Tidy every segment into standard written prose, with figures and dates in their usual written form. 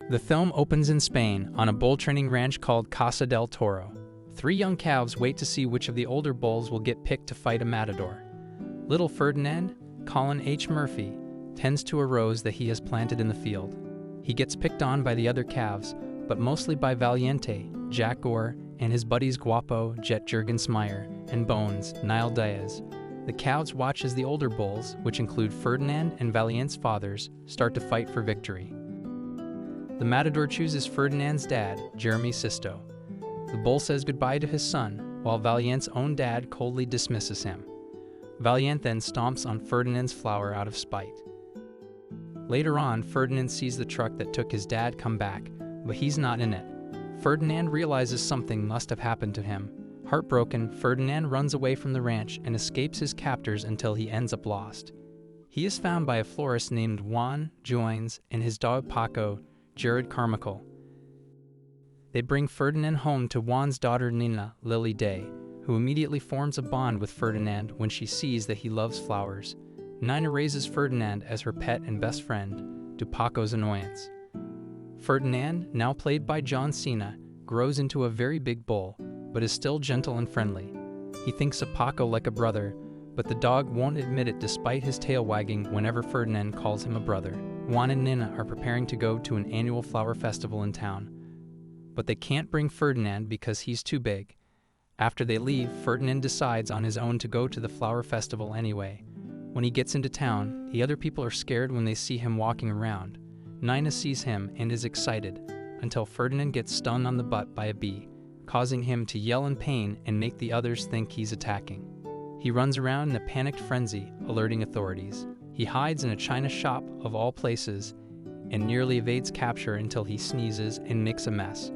The film opens in Spain, on a bull training ranch called Casa del Toro. 3 young calves wait to see which of the older bulls will get picked to fight a matador. Little Ferdinand, Colin H. Murphy, tends to a rose that he has planted in the field. He gets picked on by the other calves, but mostly by Valiente, Jack Gore, and his buddies Guapo, Jet Juergensmeyer, and Bones, Niall Diaz. The calves watch as the older bulls, which include Ferdinand and Valiente's fathers, start to fight for victory. The matador chooses Ferdinand's dad, Jeremy Sisto. The bull says goodbye to his son, while Valiente's own dad coldly dismisses him. Valiente then stomps on Ferdinand's flower out of spite. Later on, Ferdinand sees the truck that took his dad come back, but he's not in it. Ferdinand realizes something must have happened to him. Heartbroken, Ferdinand runs away from the ranch and escapes his captors until he ends up lost. He is found by a florist named Juan Joines and his dog Paco, Jared Carmichael. They bring Ferdinand home to Juan's daughter Nina, Lily Day, who immediately forms a bond with Ferdinand when she sees that he loves flowers. Nina raises Ferdinand as her pet and best friend, to Paco's annoyance. Ferdinand, now played by John Cena, grows into a very big bull, but is still gentle and friendly. He thinks of Paco like a brother, but the dog won't admit it despite his tail wagging whenever Ferdinand calls him a brother. Juan and Nina are preparing to go to an annual flower festival in town, but they can't bring Ferdinand because he's too big. After they leave, Ferdinand decides on his own to go to the flower festival anyway. When he gets into town, the other people are scared when they see him walking around. Nina sees him and is excited, until Ferdinand gets stung on the butt by a bee, causing him to yell in pain and make the others think he's attacking. He runs around in a panicked frenzy, alerting authorities. He hides in a china shop of all places and nearly evades capture until he sneezes and makes a mess.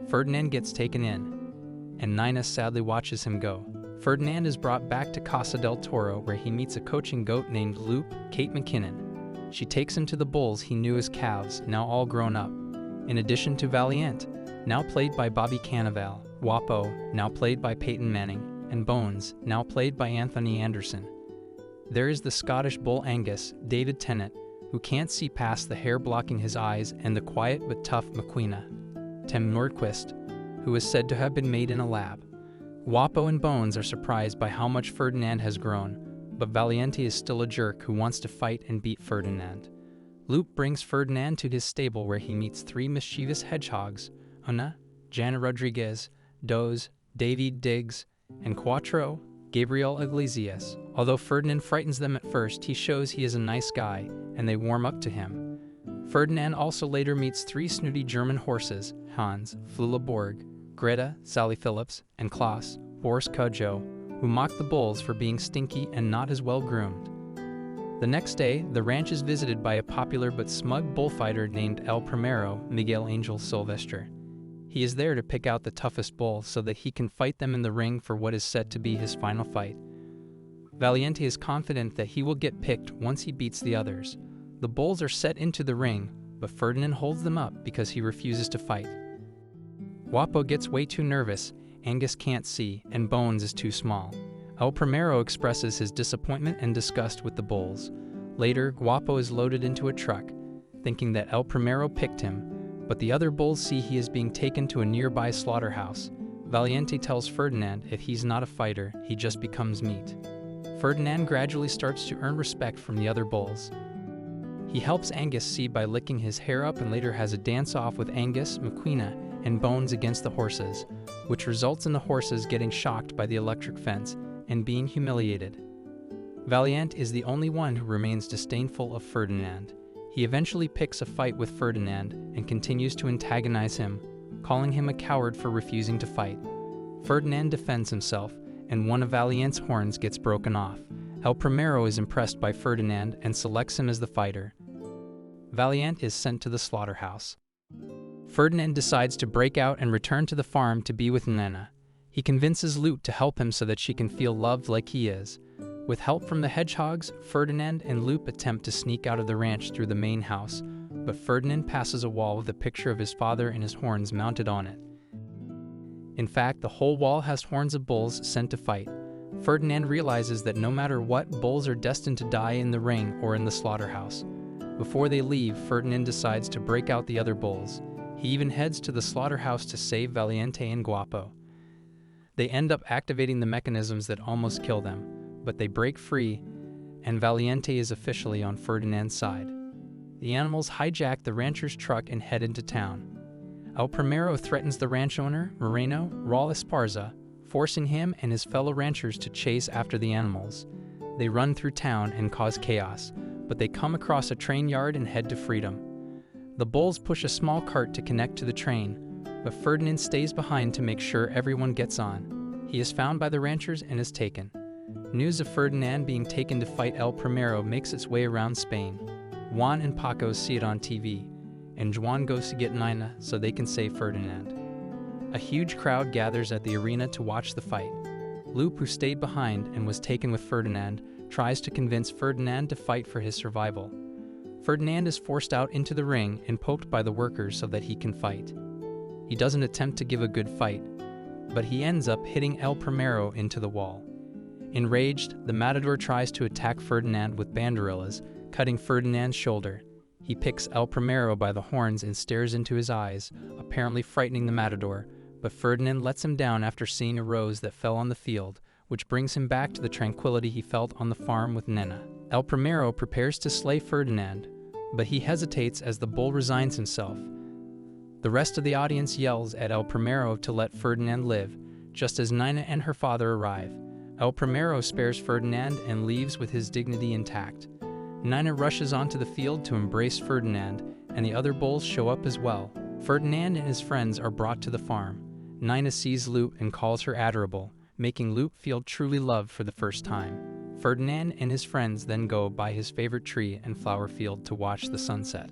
Ferdinand gets taken in, and Nina sadly watches him go. Ferdinand is brought back to Casa del Toro, where he meets a coaching goat named Loop, Kate McKinnon. She takes him to the bulls he knew as calves, now all grown up. In addition to Valiente, now played by Bobby Cannavale, Guapo, now played by Peyton Manning, and Bones, now played by Anthony Anderson. There is the Scottish bull Angus, David Tennant, who can't see past the hair blocking his eyes, and the quiet but tough Maquina, Tim Nordquist, who is said to have been made in a lab. Guapo and Bones are surprised by how much Ferdinand has grown, but Valiente is still a jerk who wants to fight and beat Ferdinand. Loop brings Ferdinand to his stable, where he meets 3 mischievous hedgehogs, Una, Jana Rodriguez, Doze, David Diggs, and Cuatro, Gabriel Iglesias. Although Ferdinand frightens them at first, he shows he is a nice guy, and they warm up to him. Ferdinand also later meets 3 snooty German horses, Hans, Flula Borg, Greta, Sally Phillips, and Klaus, Boris Kodjo, who mock the bulls for being stinky and not as well groomed. The next day, the ranch is visited by a popular but smug bullfighter named El Primero, Miguel Angel Silvestre. He is there to pick out the toughest bull so that he can fight them in the ring for what is set to be his final fight. Valiente is confident that he will get picked once he beats the others. The bulls are set into the ring, but Ferdinand holds them up because he refuses to fight. Guapo gets way too nervous, Angus can't see, and Bones is too small. El Primero expresses his disappointment and disgust with the bulls. Later, Guapo is loaded into a truck, thinking that El Primero picked him, but the other bulls see he is being taken to a nearby slaughterhouse. Valiente tells Ferdinand if he's not a fighter, he just becomes meat. Ferdinand gradually starts to earn respect from the other bulls. He helps Angus see by licking his hair up, and later has a dance-off with Angus, Maquina, and Bones against the horses, which results in the horses getting shocked by the electric fence and being humiliated. Valiente is the only one who remains disdainful of Ferdinand. He eventually picks a fight with Ferdinand and continues to antagonize him, calling him a coward for refusing to fight. Ferdinand defends himself, and one of Valiente's horns gets broken off. El Primero is impressed by Ferdinand and selects him as the fighter. Valiente is sent to the slaughterhouse. Ferdinand decides to break out and return to the farm to be with Nina. He convinces Loop to help him so that she can feel loved like he is. With help from the hedgehogs, Ferdinand and Loop attempt to sneak out of the ranch through the main house, but Ferdinand passes a wall with a picture of his father and his horns mounted on it. In fact, the whole wall has horns of bulls sent to fight. Ferdinand realizes that no matter what, bulls are destined to die in the ring or in the slaughterhouse. Before they leave, Ferdinand decides to break out the other bulls. He even heads to the slaughterhouse to save Valiente and Guapo. They end up activating the mechanisms that almost kill them, but they break free, and Valiente is officially on Ferdinand's side. The animals hijack the rancher's truck and head into town. El Primero threatens the ranch owner, Moreno Raul Esparza, forcing him and his fellow ranchers to chase after the animals. They run through town and cause chaos, but they come across a train yard and head to freedom. The bulls push a small cart to connect to the train, but Ferdinand stays behind to make sure everyone gets on. He is found by the ranchers and is taken. News of Ferdinand being taken to fight El Primero makes its way around Spain. Juan and Paco see it on TV, and Juan goes to get Nina so they can save Ferdinand. A huge crowd gathers at the arena to watch the fight. Loop, who stayed behind and was taken with Ferdinand, tries to convince Ferdinand to fight for his survival. Ferdinand is forced out into the ring and poked by the workers so that he can fight. He doesn't attempt to give a good fight, but he ends up hitting El Primero into the wall. Enraged, the Matador tries to attack Ferdinand with banderillas, cutting Ferdinand's shoulder. He picks El Primero by the horns and stares into his eyes, apparently frightening the Matador, but Ferdinand lets him down after seeing a rose that fell on the field, which brings him back to the tranquility he felt on the farm with Nena. El Primero prepares to slay Ferdinand, but he hesitates as the bull resigns himself. The rest of the audience yells at El Primero to let Ferdinand live, just as Nina and her father arrive. El Primero spares Ferdinand and leaves with his dignity intact. Nina rushes onto the field to embrace Ferdinand, and the other bulls show up as well. Ferdinand and his friends are brought to the farm. Nina sees Loop and calls her adorable, making Loop feel truly loved for the first time. Ferdinand and his friends then go by his favorite tree and flower field to watch the sunset.